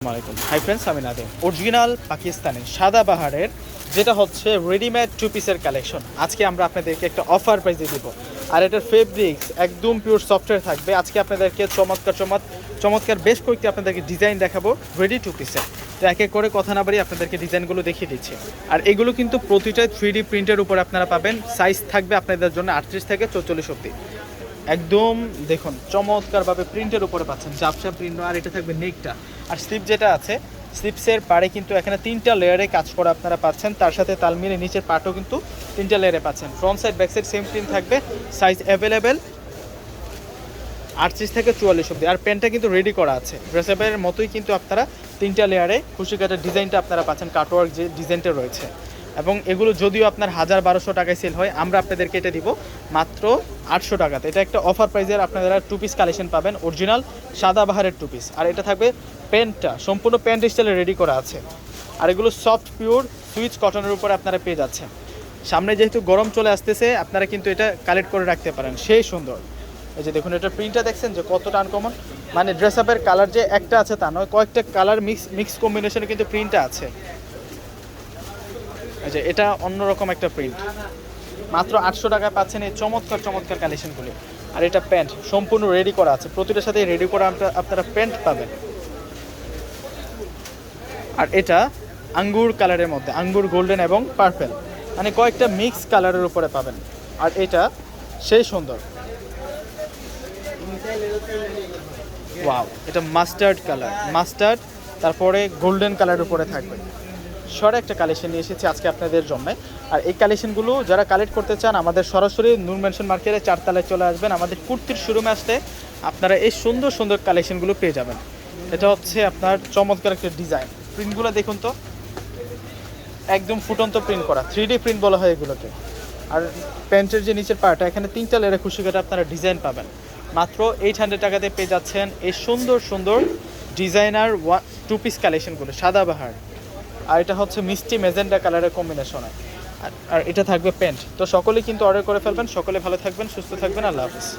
আসসালামাইকুম hi friends, আমি Nadim. Original Pakistani সাদাবাহারের যেটা হচ্ছে রেডিমেড টু পিসের কালেকশন আজকে আমরা আপনাদেরকে একটা অফার প্রাইসে দিব। আর এটার ফেব্রিক্স একদম পিওর সফটওয়্যার থাকবে। আজকে আপনাদেরকে চমৎকার বেশ কয়েকটি আপনাদেরকে ডিজাইন দেখাবো রেডি টু পিসের। তো এক এক করে কথা না বাড়িয়ে আপনাদেরকে ডিজাইনগুলো দেখিয়ে দিচ্ছি। আর এগুলো কিন্তু প্রতিটাই 3D প্রিন্টের উপর আপনারা পাবেন। সাইজ থাকবে আপনাদের জন্য 38 থেকে 44 অবধি। একদম দেখুন চমৎকারভাবে প্রিন্টের উপরে পাচ্ছেন, জাপসা প্রিন্ট। আর এটা থাকবে নেকটা। আর স্লিপ যেটা আছে, স্লিপসের পাড়ে কিন্তু এখানে 3টা লেয়ারে কাজ করা আপনারা পাচ্ছেন। তার সাথে তাল মিলে নিচের পাটও কিন্তু 3টা লেয়ারে পাচ্ছেন। Front side back side same print থাকবে। সাইজ অ্যাভেলেবেল 38 থেকে 44 অবধি। আর প্যান্টটা কিন্তু রেডি করা আছে ড্রেসআপের মতোই, কিন্তু আপনারা 3টা লেয়ারে খুশি কাটার ডিজাইনটা আপনারা পাচ্ছেন, কাটওয়ার্ক যে ডিজাইনটা রয়েছে। এবং এগুলো যদিও আপনার 1000-1200 টাকায় সেল হয়, আমরা আপনাদেরকে এটা দিব মাত্র 800 টাকাতে। এটা একটা অফার প্রাইসের আপনারা টু পিস কালেকশন পাবেন, অরিজিনাল সাদাবাহারের টু পিস। আর এটা থাকবে প্যান্টটা সম্পূর্ণ প্যান্ট স্টাইলে রেডি করা আছে। আর এগুলো সফট পিওর সুইচ কটনের উপরে আপনারা পেয়ে যাচ্ছেন। সামনে যেহেতু গরম চলে আসতেছে, আপনারা কিন্তু এটা কালেক্ট করে রাখতে পারেন, সেই সুন্দর। এই যে দেখুন, এটা প্রিন্টটা দেখছেন যে কতটা আনকমন। মানে ড্রেস আপের কালার যে একটা আছে তা নয়, কয়েকটা কালার মিক্স কম্বিনেশনে কিন্তু প্রিন্টটা আছে। এই যে এটা অন্যরকম একটা প্রিন্ট। মাত্র 800 টাকায় পাচ্ছেন এই চমৎকার কালেকশনগুলি। আর এটা প্যান্ট সম্পূর্ণ রেডি করা আছে, প্রতিটার সাথে রেডি করা আপনারা প্যান্ট পাবেন। আর এটা আঙ্গুর কালারের মধ্যে, আঙ্গুর গোল্ডেন এবং পার্পেল, মানে কয়েকটা মিক্স কালারের উপরে পাবেন। আর এটা সেই সুন্দর, ওয়াও, এটা মাস্টার্ড কালার, মাস্টার্ড তারপরে গোল্ডেন কালারের উপরে থাকবে। সরে একটা কালেকশন নিয়ে এসেছি আজকে আপনাদের জন্য। আর এই কালেকশনগুলো যারা কালেক্ট করতে চান, আমাদের সরাসরি নূর মেনশন মার্কেটে 4 তলায় চলে আসবেন। আমাদের কুর্তির শোরুমে আসতে আপনারা এই সুন্দর কালেকশনগুলো পেয়ে যাবেন। এটা হচ্ছে আপনার চমৎকার একটা ডিজাইন। প্রিন্টগুলো দেখুন তো, একদম ফুটন্ত প্রিন্ট করা, 3D প্রিন্ট বলা হয় এগুলোকে। আর প্যান্টের যে নিচের পার্টটা, এখানে 3টা লেয়ারে খুশি করে আপনারা ডিজাইন পাবেন। মাত্র 800 টাকাতে পেয়ে যাচ্ছেন এই সুন্দর ডিজাইনার টু পিস কালেকশনগুলো সাদাবাহার। আর এটা হচ্ছে মিষ্টি মেজেন্ডা কালারের কম্বিনেশনে। আর এটা থাকবে প্যান্ট। তো সকলেই কিন্তু অর্ডার করে ফেলবেন। সকলে ভালো থাকবেন, সুস্থ থাকবেন। আল্লাহ হাফিজ।